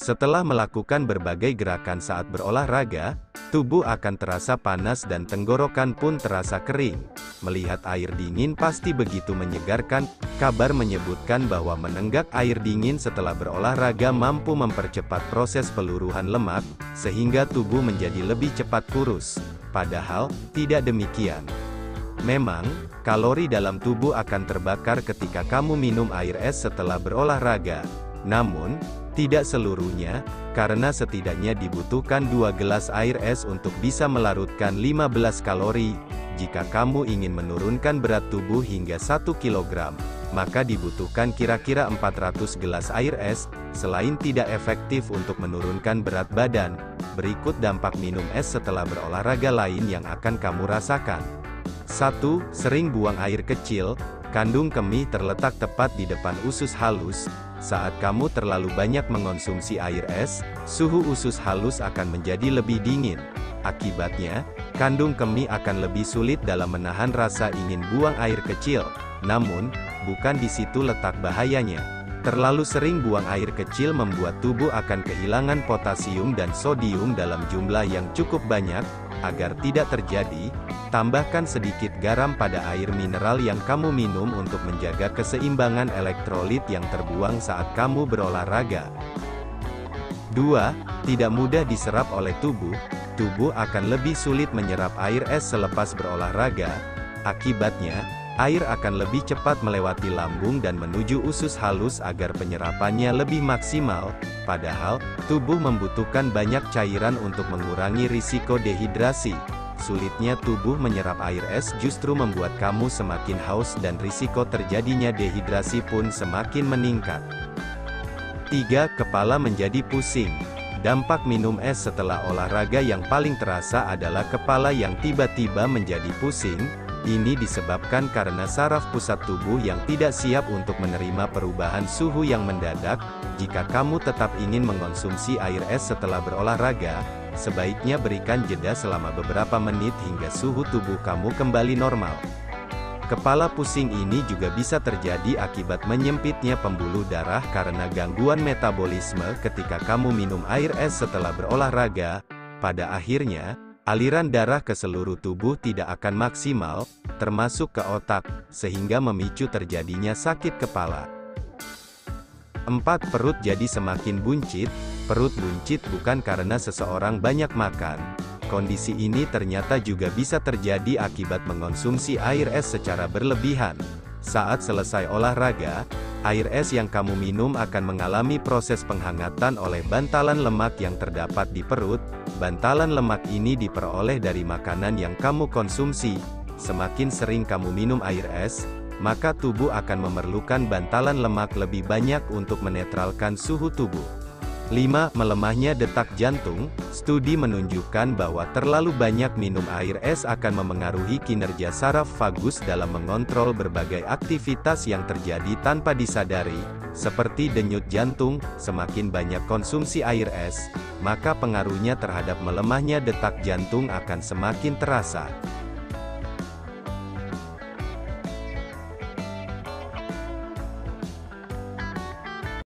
Setelah melakukan berbagai gerakan saat berolahraga, tubuh akan terasa panas dan tenggorokan pun terasa kering. Melihat air dingin pasti begitu menyegarkan. Kabar menyebutkan bahwa menenggak air dingin setelah berolahraga mampu mempercepat proses peluruhan lemak, sehingga tubuh menjadi lebih cepat kurus. Padahal, tidak demikian. Memang, kalori dalam tubuh akan terbakar ketika kamu minum air es setelah berolahraga. Namun, tidak seluruhnya, karena setidaknya dibutuhkan 2 gelas air es untuk bisa melarutkan 15 kalori. Jika kamu ingin menurunkan berat tubuh hingga 1 kg, maka dibutuhkan kira-kira 400 gelas air es. Selain tidak efektif untuk menurunkan berat badan, berikut dampak minum es setelah berolahraga lain yang akan kamu rasakan. 1. Sering buang air kecil. Kandung kemih terletak tepat di depan usus halus. Saat kamu terlalu banyak mengonsumsi air es, suhu usus halus akan menjadi lebih dingin. Akibatnya, kandung kemih akan lebih sulit dalam menahan rasa ingin buang air kecil. Namun, bukan di situ letak bahayanya. Terlalu sering buang air kecil membuat tubuh akan kehilangan potasium dan sodium dalam jumlah yang cukup banyak. Agar tidak terjadi, tambahkan sedikit garam pada air mineral yang kamu minum untuk menjaga keseimbangan elektrolit yang terbuang saat kamu berolahraga. 2. Tidak mudah diserap oleh tubuh. Tubuh akan lebih sulit menyerap air es selepas berolahraga. Akibatnya, air akan lebih cepat melewati lambung dan menuju usus halus agar penyerapannya lebih maksimal. Padahal, tubuh membutuhkan banyak cairan untuk mengurangi risiko dehidrasi. Sulitnya tubuh menyerap air es justru membuat kamu semakin haus dan risiko terjadinya dehidrasi pun semakin meningkat. 3. Kepala menjadi pusing. Dampak minum es setelah olahraga yang paling terasa adalah kepala yang tiba-tiba menjadi pusing. Ini disebabkan karena saraf pusat tubuh yang tidak siap untuk menerima perubahan suhu yang mendadak. Jika kamu tetap ingin mengonsumsi air es setelah berolahraga, sebaiknya berikan jeda selama beberapa menit hingga suhu tubuh kamu kembali normal. Kepala pusing ini juga bisa terjadi akibat menyempitnya pembuluh darah karena gangguan metabolisme ketika kamu minum air es setelah berolahraga. Pada akhirnya, aliran darah ke seluruh tubuh tidak akan maksimal, termasuk ke otak, sehingga memicu terjadinya sakit kepala. 4. Perut jadi semakin buncit. Perut buncit bukan karena seseorang banyak makan. Kondisi ini ternyata juga bisa terjadi akibat mengonsumsi air es secara berlebihan. Saat selesai olahraga, air es yang kamu minum akan mengalami proses penghangatan oleh bantalan lemak yang terdapat di perut. Bantalan lemak ini diperoleh dari makanan yang kamu konsumsi. Semakin sering kamu minum air es, maka tubuh akan memerlukan bantalan lemak lebih banyak untuk menetralkan suhu tubuh. 5. Melemahnya detak jantung. Studi menunjukkan bahwa terlalu banyak minum air es akan memengaruhi kinerja saraf vagus dalam mengontrol berbagai aktivitas yang terjadi tanpa disadari, seperti denyut jantung. Semakin banyak konsumsi air es, maka pengaruhnya terhadap melemahnya detak jantung akan semakin terasa.